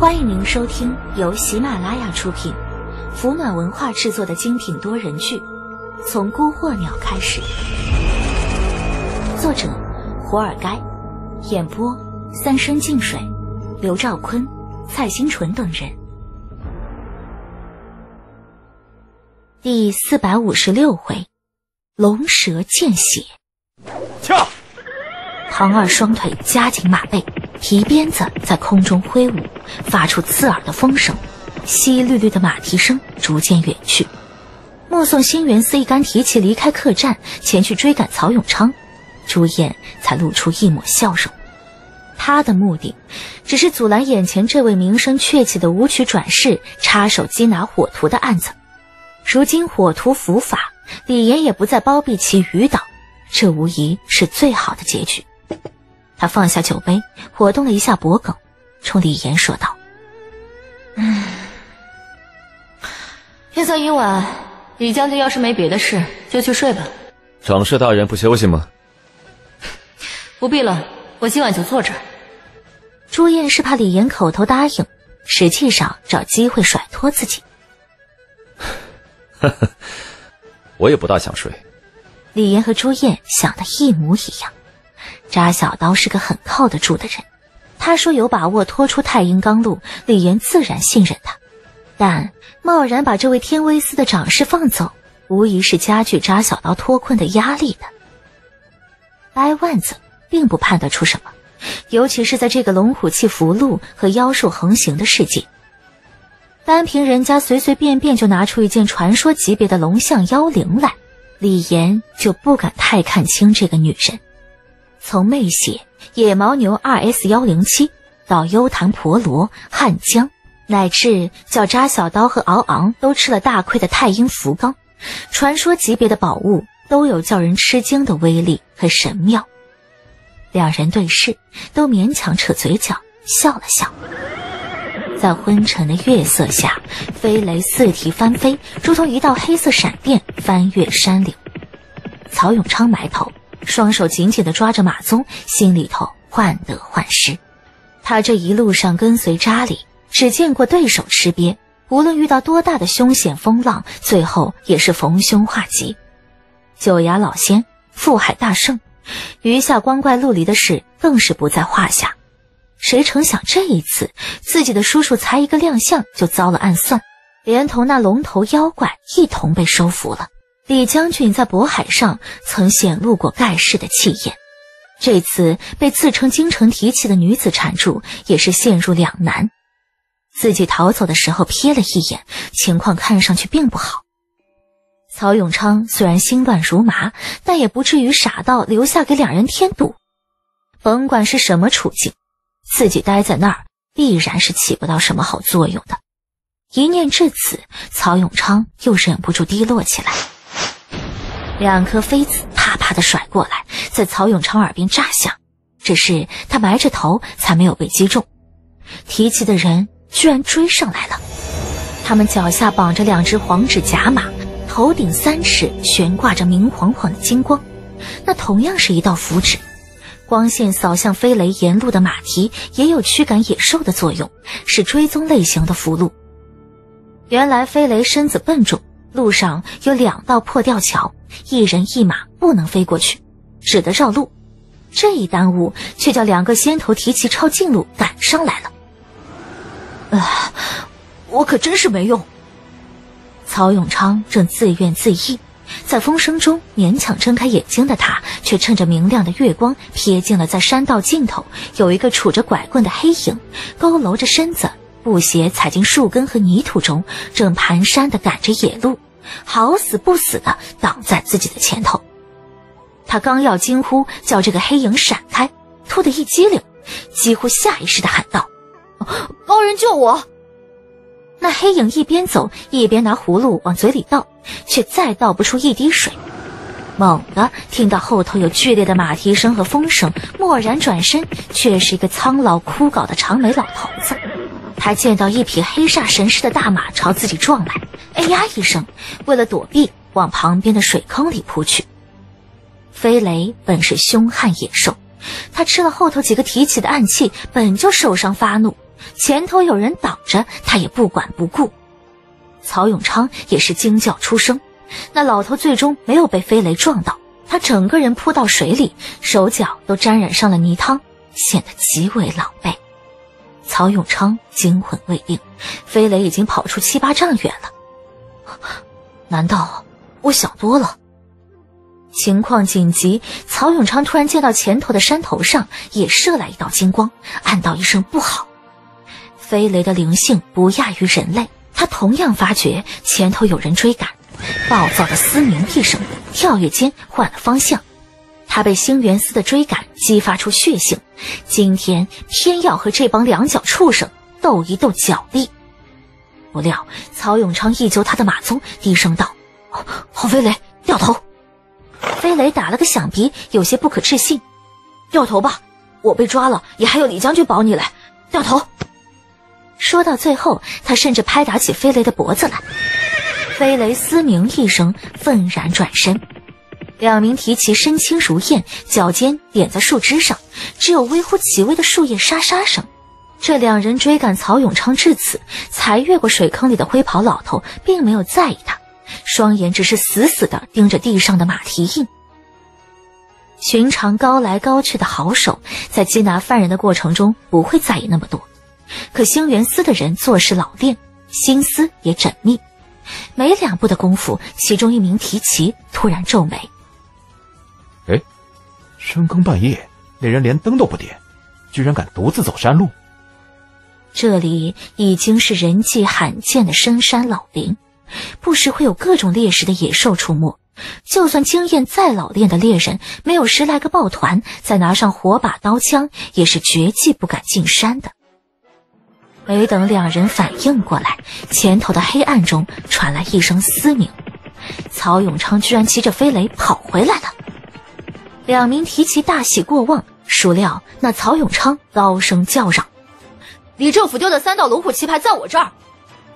欢迎您收听由喜马拉雅出品、福暖文化制作的精品多人剧《从孤惑鸟开始》，作者活尔该，演播三生净水、刘兆坤、蔡新纯等人。第456回，龙蛇见血。跳！唐二双腿夹紧马背，皮鞭子在空中挥舞，发出刺耳的风声，淅沥沥的马蹄声逐渐远去。目送新元司一干提骑离开客栈，前去追赶曹永昌，朱燕才露出一抹笑容。他的目的只是阻拦眼前这位名声鹊起的武曲转世插手缉拿火图的案子。如今火图伏法，李岩也不再包庇其余党，这无疑是最好的结局。他放下酒杯，活动了一下脖颈，冲李岩说道：天色已晚，李将军要是没别的事，就去睡吧。长社大人不休息吗？不必了，我今晚就坐这儿。朱燕是怕李岩口头答应，实际上找机会甩脱自己。我也不大想睡。李岩和朱燕想的一模一样。扎小刀是个很靠得住的人，他说有把握拖出太阴刚路，李岩自然信任他。但贸然把这位天威司的长士放走，无疑是加剧扎小刀脱困的压力的。白万子并不判得出什么，尤其是在这个龙虎气符箓和妖术横行的世界。单凭人家随随便便就拿出一件传说级别的龙象妖灵来，李岩就不敢太看清这个女人。从魅血、野牦牛 2S107 到幽檀婆罗、汉江，乃至叫扎小刀和敖昂都吃了大亏的太阴符罡，传说级别的宝物都有叫人吃惊的威力和神妙。两人对视，都勉强扯嘴角笑了笑。在昏沉的月色下，飞雷四蹄翻飞，如同一道黑色闪电翻越山岭。曹永昌埋头，双手紧紧地抓着马鬃，心里头患得患失。他这一路上跟随扎里，只见过对手吃瘪，无论遇到多大的凶险风浪，最后也是逢凶化吉。九崖老仙、富海大圣，余下光怪陆离的事更是不在话下。谁成想这一次自己的叔叔才一个亮相就遭了暗算，连同那龙头妖怪一同被收服了。李将军在渤海上曾显露过盖世的气焰，这次被自称京城提骑的女子缠住，也是陷入两难。自己逃走的时候瞥了一眼，情况看上去并不好。曹永昌虽然心乱如麻，但也不至于傻到留下给两人添堵。甭管是什么处境，自己待在那儿必然是起不到什么好作用的。一念至此，曹永昌又忍不住低落起来。两颗飞子啪啪地甩过来，在曹永昌耳边炸响，只是他埋着头才没有被击中。提骑的人居然追上来了，他们脚下绑着两只黄纸甲马，头顶3尺悬挂着明晃晃的金光，那同样是一道符纸。光线扫向飞雷沿路的马蹄，也有驱赶野兽的作用，是追踪类型的符箓。原来飞雷身子笨重，路上有2道破吊桥，一人一马不能飞过去，只得绕路。这一耽误，却叫2个先头提骑抄近路赶上来了。我可真是没用。曹永昌正自怨自艾，在风声中勉强睁开眼睛的他，却趁着明亮的月光瞥见了在山道尽头有一个杵着拐棍的黑影，佝偻着身子，布鞋踩进树根和泥土中，正蹒跚地赶着野鹿，好死不死地挡在自己的前头。他刚要惊呼叫这个黑影闪开，突的一激灵，几乎下意识地喊道：高人救我！那黑影一边走一边拿葫芦往嘴里倒，却再倒不出一滴水。猛地听到后头有剧烈的马蹄声和风声，蓦然转身，却是一个苍老枯槁的长眉老头子。他见到一匹黑煞神似的大马朝自己撞来，哎呀一声，为了躲避，往旁边的水坑里扑去。飞雷本是凶悍野兽，他吃了后头几个提起的暗器，本就受伤发怒，前头有人挡着，他也不管不顾。曹永昌也是惊叫出声，那老头最终没有被飞雷撞到，他整个人扑到水里，手脚都沾染上了泥汤，显得极为狼狈。曹永昌惊魂未定，飞雷已经跑出7、8丈远了。难道我想多了？情况紧急，曹永昌突然见到前头的山头上也射来一道金光，暗道一声不好。飞雷的灵性不亚于人类，他同样发觉前头有人追赶，暴躁的嘶鸣一声，跳跃间换了方向。他被星元司的追赶激发出血性，今天偏要和这帮两脚畜生斗一斗脚力。不料曹永昌一揪他的马鬃，低声道：“好飞雷，掉头！”飞雷打了个响鼻，有些不可置信：“掉头吧，我被抓了，也还有李将军保你来，掉头！”说到最后，他甚至拍打起飞雷的脖子来。飞雷嘶鸣一声，愤然转身。2名提旗身轻如燕，脚尖点在树枝上，只有微乎其微的树叶沙沙声。这2人追赶曹永昌至此，才越过水坑里的灰袍老头并没有在意他，双眼只是死死地盯着地上的马蹄印。寻常高来高去的好手，在缉拿犯人的过程中不会在意那么多，可星元司的人做事老练，心思也缜密。没2步的功夫，其中1名提旗突然皱眉：“哎，深更半夜，那人连灯都不点，居然敢独自走山路。”这里已经是人迹罕见的深山老林，不时会有各种猎食的野兽出没，就算经验再老练的猎人，没有10来个抱团，再拿上火把刀枪，也是绝技不敢进山的。没等2人反应过来，前头的黑暗中传来一声嘶鸣，曹永昌居然骑着飞雷跑回来了。2名提旗大喜过望，孰料那曹永昌高声叫嚷：“李政府丢的3道龙虎旗牌在我这儿！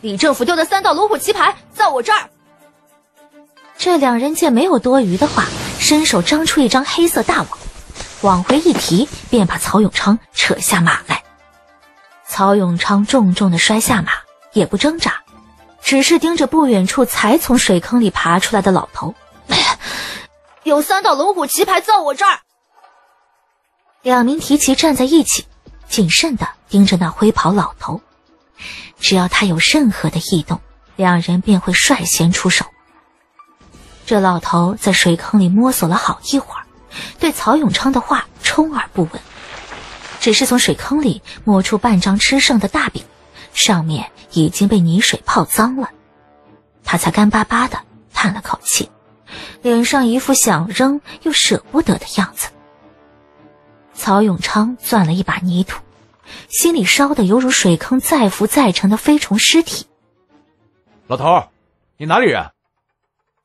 李政府丢的3道龙虎旗牌在我这儿！”这2人见没有多余的话，伸手张出一张黑色大网，往回一提，便把曹永昌扯下马来。曹永昌重重地摔下马，也不挣扎，只是盯着不远处才从水坑里爬出来的老头：“有3道龙虎旗牌在我这儿！” 2名提旗站在一起，谨慎地盯着那灰袍老头，只要他有任何的异动，2人便会率先出手。这老头在水坑里摸索了好一会儿，对曹永昌的话充耳不闻，只是从水坑里摸出半张吃剩的大饼，上面已经被泥水泡脏了。他才干巴巴地叹了口气，脸上一副想扔又舍不得的样子。曹永昌攥了一把泥土，心里烧得犹如水坑再浮再沉的飞虫尸体。“老头，你哪里人？”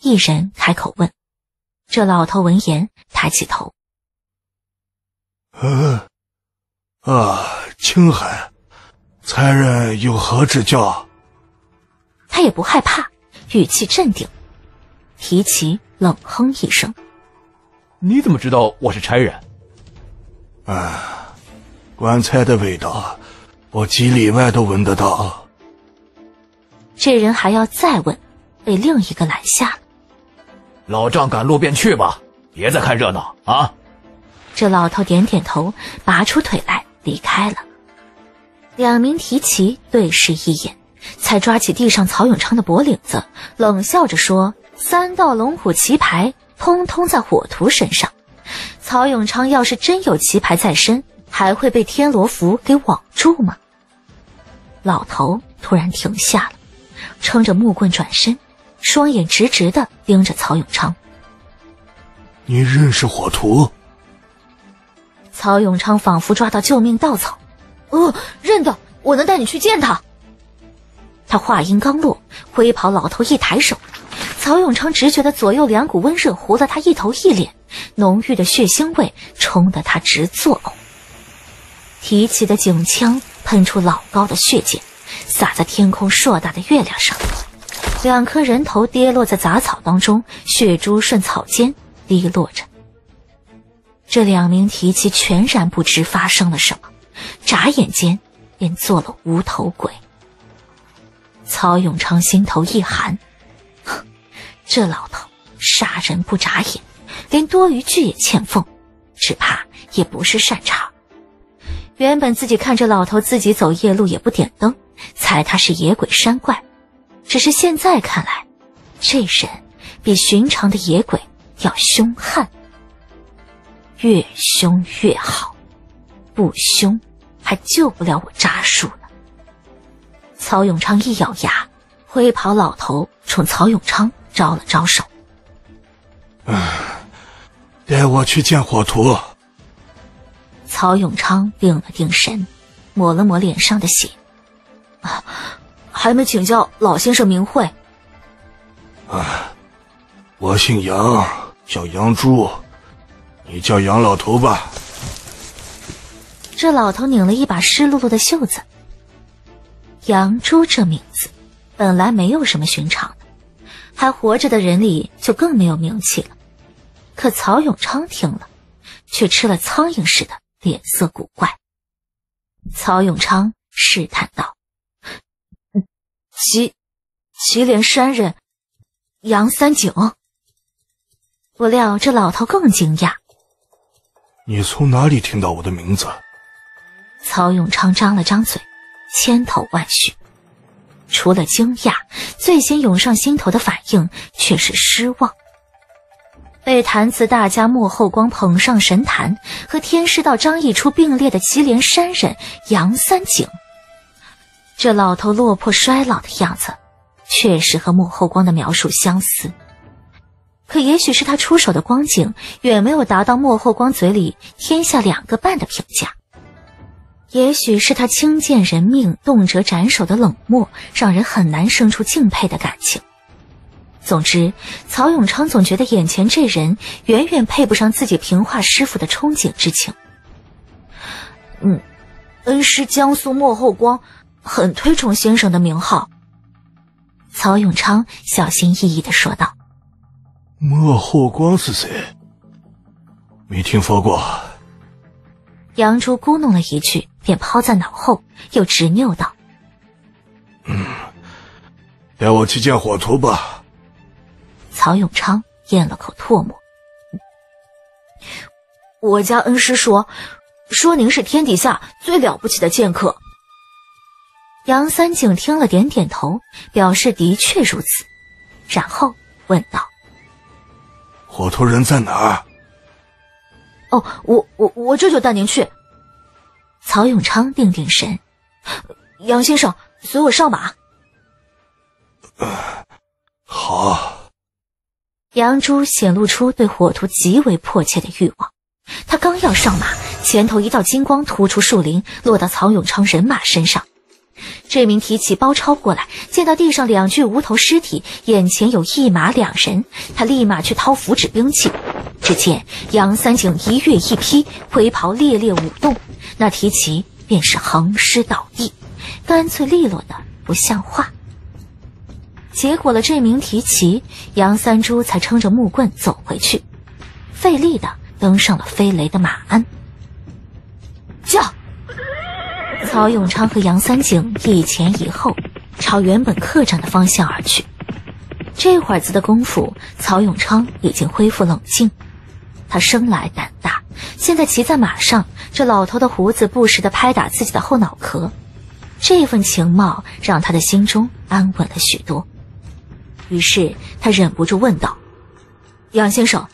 一人开口问。这老头闻言抬起头：“青海，才人有何指教？”他也不害怕，语气镇定。提旗冷哼一声：“你怎么知道我是差人？”“棺材的味道，我几里外都闻得到。”这人还要再问，被另一个拦下了。“老丈赶路便去吧，别再看热闹啊！”这老头点点头，拔出腿来离开了。2名提旗对视一眼，才抓起地上曹永昌的脖领子，冷笑着说：“3道龙虎旗牌通通在火图身上，曹永昌要是真有旗牌在身，还会被天罗符给网住吗？”老头突然停下了，撑着木棍转身，双眼直直地盯着曹永昌：“你认识火图？”曹永昌仿佛抓到救命稻草：“认得，我能带你去见他。”他话音刚落，灰袍老头一抬手，曹永昌只觉得左右2股温热糊了他一头一脸，浓郁的血腥味冲得他直作呕。提起的警枪喷出老高的血溅，洒在天空硕大的月亮上，2颗人头跌落在杂草当中，血珠顺草间滴落着。这2名提旗全然不知发生了什么，眨眼间便做了无头鬼。曹永昌心头一寒，这老头杀人不眨眼，连多余句也欠奉，只怕也不是善茬。原本自己看着老头自己走夜路也不点灯，猜他是野鬼山怪，只是现在看来，这人比寻常的野鬼要凶悍，越凶越好，不凶还救不了我扎叔呢。曹永昌一咬牙，灰袍老头冲曹永昌招了招手，带我去见火图。曹永昌定了定神，抹了抹脸上的血，还没请教老先生名讳。我姓杨，叫杨朱，你叫杨老头吧。这老头拧了一把湿漉漉的袖子。杨朱这名字本来没有什么寻常的，还活着的人里就更没有名气了。可曹永昌听了，却吃了苍蝇似的，脸色古怪。曹永昌试探道：“祁连山人杨三井。”不料这老头更惊讶：“你从哪里听到我的名字？”曹永昌张了张嘴，千头万绪。除了惊讶，最先涌上心头的反应却是失望。被坛子大家莫后光捧上神坛，和天师道张逸初并列的祁连山人杨三井，这老头落魄衰老的样子，确实和莫后光的描述相似。可也许是他出手的光景远没有达到莫后光嘴里天下2个半的评价，也许是他轻贱人命动辄斩首的冷漠让人很难生出敬佩的感情。总之，曹永昌总觉得眼前这人远远配不上自己平化师傅的憧憬之情。恩师江苏莫后光很推崇先生的名号。曹永昌小心翼翼地说道。莫后光是谁？没听说过。杨朱咕哝了一句，便抛在脑后，又执拗道：带我去见火图吧。曹永昌咽了口唾沫。我家恩师说您是天底下最了不起的剑客。杨三井听了点点头，表示的确如此，然后问道：火图人在哪儿？我这就带您去。曹永昌定定神，杨先生随我上马。好。杨朱显露出对火图极为迫切的欲望，他刚要上马，前头一道金光突出树林，落到曹永昌人马身上。这名提起包抄过来，见到地上2具无头尸体，眼前有1马2人，他立马去掏符纸兵器。只见杨三井一跃一劈，灰袍猎猎舞动，那提旗便是横尸倒地，干脆利落的不像话。结果了这名提旗，杨三珠才撑着木棍走回去，费力的登上了飞雷的马鞍。驾！曹永昌和杨三井一前一后，朝原本客栈的方向而去。这会儿子的功夫，曹永昌已经恢复冷静。他生来胆大，现在骑在马上，这老头的胡子不时地拍打自己的后脑壳，这份情貌让他的心中安稳了许多。于是他忍不住问道：杨先生，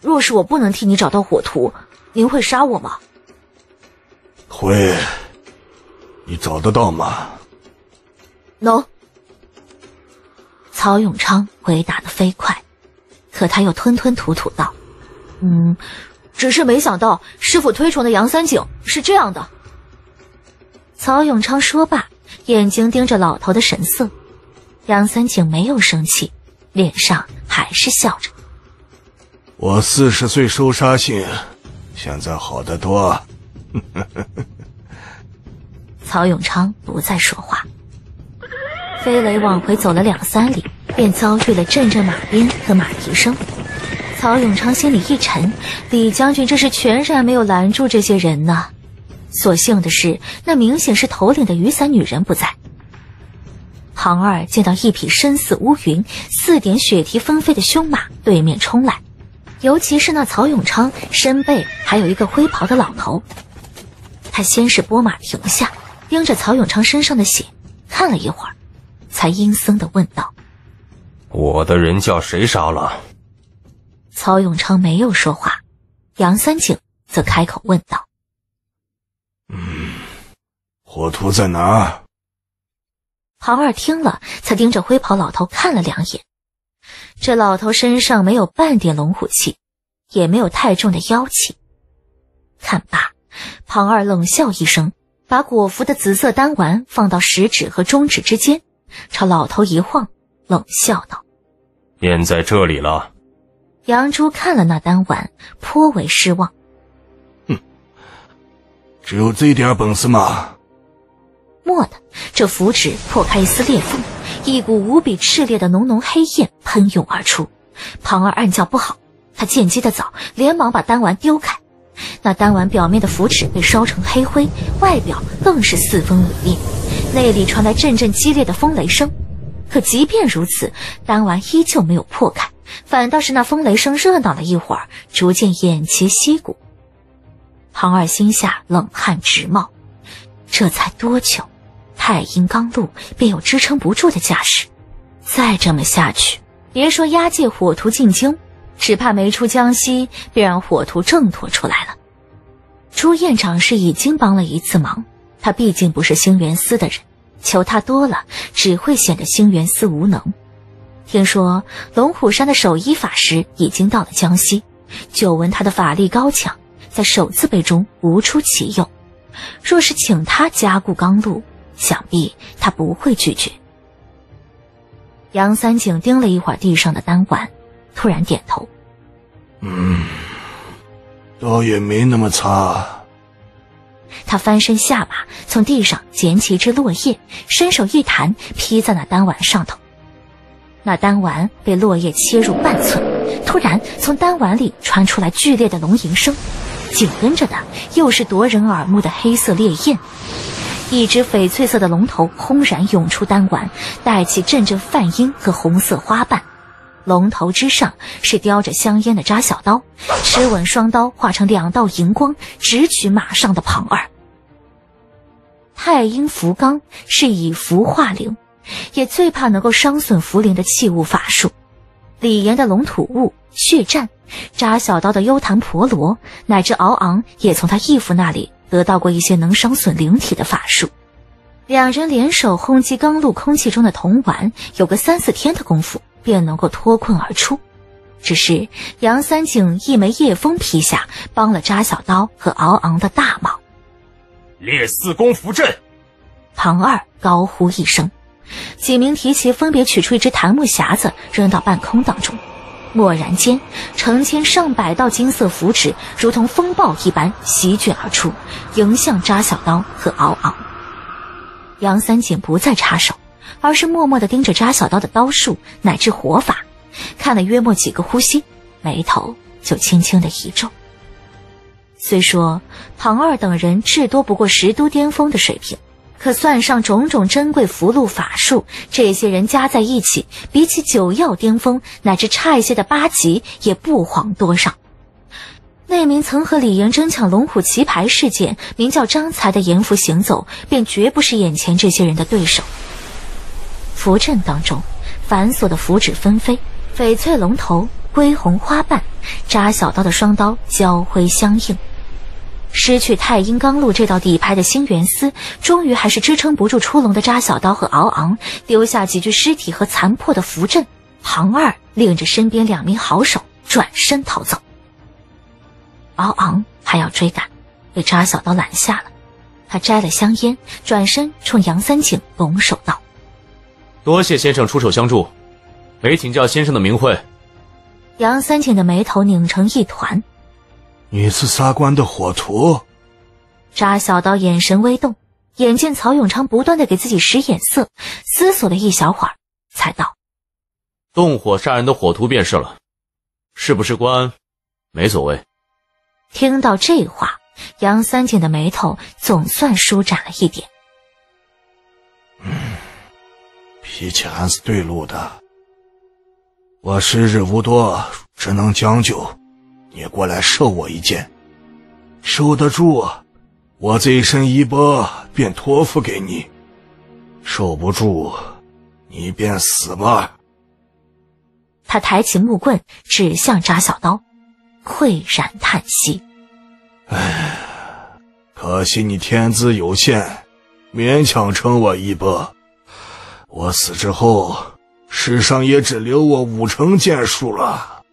若是我不能替你找到火图，您会杀我吗？会。你找得到吗？能。曹永昌回答得飞快，可他又吞吞吐吐道：只是没想到师傅推崇的杨三井是这样的。曹永昌说罢，眼睛盯着老头的神色。杨三井没有生气，脸上还是笑着。我40岁收杀性，现在好得多。曹永昌不再说话。飞雷往回走了2、3里，便遭遇了阵阵马鞭和马蹄声。曹永昌心里一沉，李将军这是全然没有拦住这些人呢。所幸的是，那明显是头领的雨伞女人不在。庞二见到一匹身似乌云、4点血蹄纷飞的凶马对面冲来，尤其是那曹永昌身背还有一个灰袍的老头。他先是拨马停下，盯着曹永昌身上的血看了一会儿，才阴森地问道：我的人叫谁杀了？曹永昌没有说话，杨三井则开口问道：火图在哪？庞二听了，才盯着灰袍老头看了2眼。这老头身上没有半点龙虎气，也没有太重的妖气。看罢，庞二冷笑一声，把果服的紫色丹丸放到食指和中指之间，朝老头一晃，冷笑道：便在这里了。杨朱看了那丹丸，颇为失望。只有这点本事吗？蓦地，这符纸破开一丝裂缝，一股无比炽烈的浓浓黑焰喷涌而出。庞二暗叫不好，他见机的早，连忙把丹丸丢开。那丹丸表面的符纸被烧成黑灰，外表更是4分五裂，内里传来阵阵激烈的风雷声。可即便如此，丹丸依旧没有破开，反倒是那风雷声热闹了一会儿，逐渐偃旗息鼓。庞二心下冷汗直冒，这才多久，太阴刚露便有支撑不住的架势。再这么下去，别说押解火图进京，只怕没出江西便让火图挣脱出来了。朱院长是已经帮了一次忙，他毕竟不是兴元司的人，求他多了只会显得兴元司无能。听说龙虎山的守医法师已经到了江西，久闻他的法力高强，在手字辈中无出其右，若是请他加固刚路，想必他不会拒绝。杨三井盯了一会儿地上的丹丸，突然点头：倒也没那么差。他翻身下马，从地上捡起一只落叶，伸手一弹，劈在那丹丸上头。那丹丸被落叶切入半寸，突然从丹丸里传出来剧烈的龙吟声，紧跟着的又是夺人耳目的黑色烈焰。一只翡翠色的龙头轰然涌出丹丸，带起阵阵泛音和红色花瓣。龙头之上是叼着香烟的扎小刀，持稳双刀化成2道银光，直取马上的庞二。太阴符罡是以符化灵，也最怕能够伤损符灵的器物法术。李岩的龙吐雾、血战，扎小刀的幽檀婆罗，乃至敖昂也从他义父那里得到过一些能伤损灵体的法术。2人联手轰击刚露空气中的铜丸，有个3、4天的功夫便能够脱困而出。只是杨三井一枚夜风劈下，帮了扎小刀和敖昂的大忙。列4弓符阵！庞二高呼一声，几名提旗分别取出一只檀木匣子，扔到半空当中。蓦然间，成千上百道金色符纸如同风暴一般席卷而出，迎向扎小刀和敖昂。杨三井不再插手，而是默默地盯着扎小刀的刀术乃至活法，看了约莫几个呼吸，眉头就轻轻地一皱。虽说庞二等人至多不过10都巅峰的水平，可算上种种珍贵符箓法术，这些人加在一起，比起9曜巅峰乃至差一些的8级也不遑多少。那名曾和李岩争抢龙虎旗牌事件名叫张才的阎浮行走，便绝不是眼前这些人的对手。符阵当中，繁琐的符纸纷飞，翡翠龙头、归红花瓣、扎小刀的双刀交辉相映。失去太阴刚路这道底牌的兴元司，终于还是支撑不住出笼的扎小刀和敖昂，丢下几具尸体和残破的符阵。庞二令着身边2名好手转身逃走。敖昂还要追赶，被扎小刀拦下了。他摘了香烟，转身冲杨三井拱手道：多谢先生出手相助，没请教先生的名讳。杨三井的眉头拧成一团。你是杀官的火图？扎小刀眼神微动，眼见曹永昌不断地给自己使眼色，思索了一小会儿，才道：动火杀人的火图便是了，是不是官没所谓。听到这话，杨三姐的眉头总算舒展了一点。脾气还是对路的。我时日无多，只能将就，你过来受我一剑。受得住，我这一身衣钵便托付给你；受不住，你便死吧。他抬起木棍指向扎小刀，喟然叹息：唉，可惜你天资有限，勉强称我衣钵。我死之后，世上也只留我5成剑术了。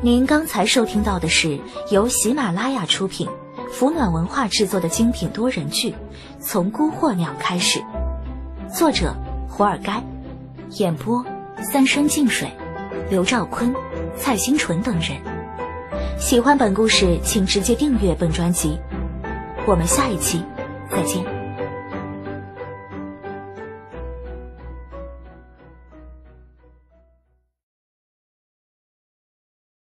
您刚才收听到的是由喜马拉雅出品、福暖文化制作的精品多人剧《从孤惑鸟开始》，作者胡尔该，演播三生净水、刘兆坤、蔡新纯等人。喜欢本故事，请直接订阅本专辑。我们下一期再见。